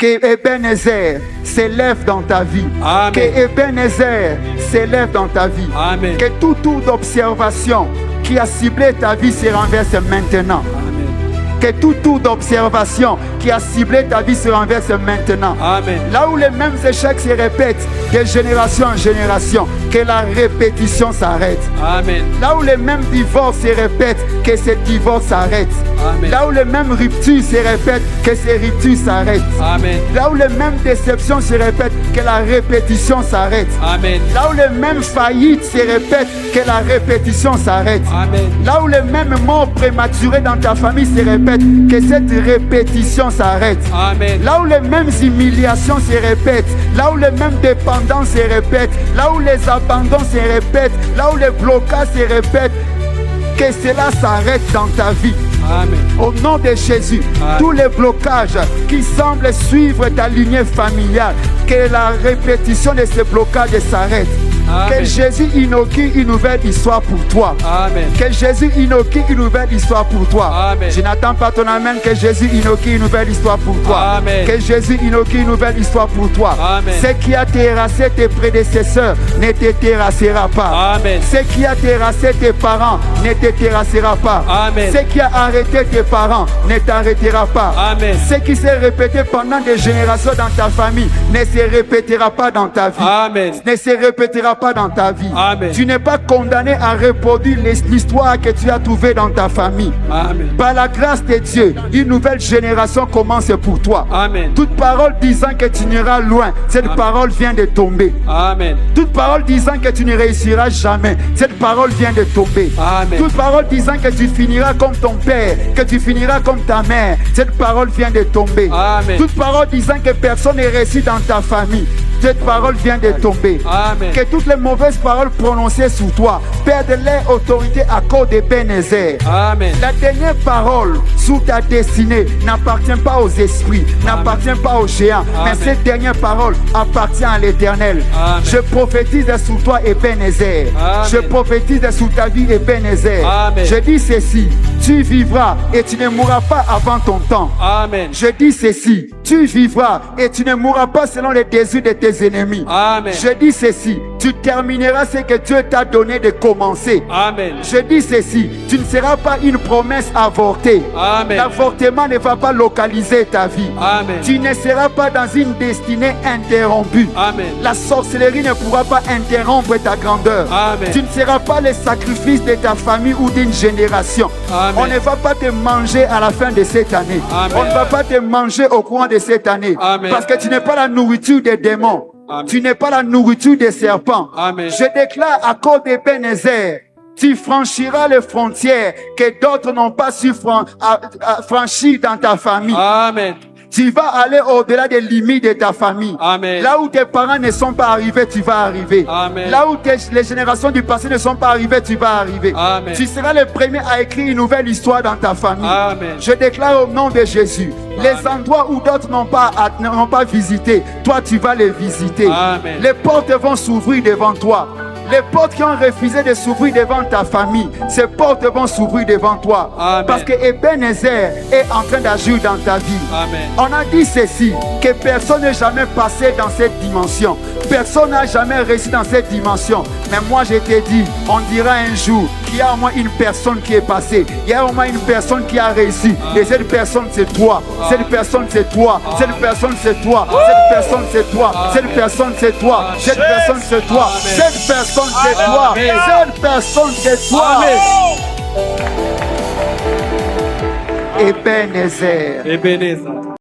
Que Ebenezer s'élève dans ta vie. Amen. Que Ebenezer s'élève dans ta vie. Amen. Que tout tour d'observation qui a ciblé ta vie se renverse maintenant. Amen. Que tout tour d'observation qui a ciblé ta vie se renverse maintenant. Amen. Là où les mêmes échecs se répètent de génération en génération, que la répétition s'arrête. Amen. Là où les mêmes divorces se répètent, que ces divorces s'arrêtent. Amen. Là où les mêmes ruptures se répètent, que ces ruptures s'arrêtent. Amen. Là où les mêmes déceptions se répètent, que la répétition s'arrête. Amen. Là où les mêmes faillites se répètent, que la répétition s'arrête. Amen. Là où les mêmes morts prématurées dans ta famille se répètent, que cette répétition s'arrête. Amen. Là où les mêmes humiliations se répètent, là où les mêmes dépendances se répètent, là où les abandons se répètent, là où les blocages se répètent, que cela s'arrête dans ta vie. Amen. Au nom de Jésus, Amen. tous les blocages qui semblent suivre ta lignée familiale, que la répétition de ces blocages s'arrête. Amen. Que Jésus inaugure une nouvelle histoire pour toi. Amen. Que Jésus inaugure une nouvelle histoire pour toi. Amen. Je n'attends pas ton amen. Que Jésus inaugure une nouvelle histoire pour toi. Amen. Que Jésus inaugure une nouvelle histoire pour toi. Amen. Ce qui a terrassé tes prédécesseurs ne te terrassera pas. Amen. Ce qui a terrassé tes parents ne te terrassera pas. Amen. Ce qui a arrêté tes parents ne t'arrêtera pas. Amen. Ce qui s'est répété pendant des générations dans ta famille ne se répétera pas dans ta vie. Amen. Ne se répétera pas dans ta vie. Amen. Tu n'es pas condamné à reproduire l'histoire que tu as trouvée dans ta famille. Amen. Par la grâce de Dieu, une nouvelle génération commence pour toi. Amen. Toute parole disant que tu n'iras loin, cette Amen. parole vient de tomber. Amen. Toute parole disant que tu ne réussiras jamais, cette parole vient de tomber. Amen. Toute parole disant que tu finiras comme ton père, que tu finiras comme ta mère, cette parole vient de tomber. Amen. Toute parole disant que personne n'est réussi dans ta famille, cette parole vient de tomber. Amen. Que toutes les mauvaises paroles prononcées sur toi perdent leur autorité à cause d'Ebenezer. Amen. La dernière parole sur ta destinée n'appartient pas aux esprits, n'appartient pas aux géants, mais Amen. cette dernière parole appartient à l'Éternel. Amen. Je prophétise sur toi, Ebenezer. Amen. Je prophétise sur ta vie, Ebenezer. Amen. Je dis ceci, tu vivras et tu ne mourras pas avant ton temps. Amen. Je dis ceci, tu vivras et tu ne mourras pas selon les désirs de tes ennemis. Amen. Je dis ceci, tu termineras ce que Dieu t'a donné de commencer. Amen. Je dis ceci, tu ne seras pas une promesse avortée. Amen. L'avortement ne va pas localiser ta vie. Amen. Tu ne seras pas dans une destinée interrompue. Amen. La sorcellerie ne pourra pas interrompre ta grandeur. Amen. Tu ne seras pas le sacrifice de ta famille ou d'une génération. Amen. On ne va pas te manger à la fin de cette année. Amen. On ne va pas te manger au courant de cette année. Amen. Parce que tu n'es pas la nourriture des démons. Amen. Tu n'es pas la nourriture des serpents. Amen. Je déclare à cause d'Ebenezer, tu franchiras les frontières que d'autres n'ont pas su franchir dans ta famille. Amen. Tu vas aller au-delà des limites de ta famille. Amen. Là où tes parents ne sont pas arrivés, tu vas arriver. Amen. Là où les générations du passé ne sont pas arrivées, tu vas arriver. Amen. Tu seras le premier à écrire une nouvelle histoire dans ta famille. Amen. Je déclare au nom de Jésus, les endroits où d'autres n'ont pas visité, toi tu vas les visiter. Amen. Les portes vont s'ouvrir devant toi. Les portes qui ont refusé de s'ouvrir devant ta famille, ces portes vont s'ouvrir devant toi. Amen. Parce que Ebenezer est en train d'agir dans ta vie. Amen. On a dit ceci, que personne n'est jamais passé dans cette dimension. Personne n'a jamais réussi dans cette dimension. Mais moi je t'ai dit, on dira un jour qu'il y a au moins une personne qui est passée. Il y a au moins une personne qui a réussi. Et cette personne c'est toi. Cette personne c'est toi. Cette personne c'est toi. Cette personne c'est toi. Cette personne c'est toi. Cette personne c'est toi. Cette personne c'est toi. Cette personne c'est toi. Ebenezer. Ebenezer.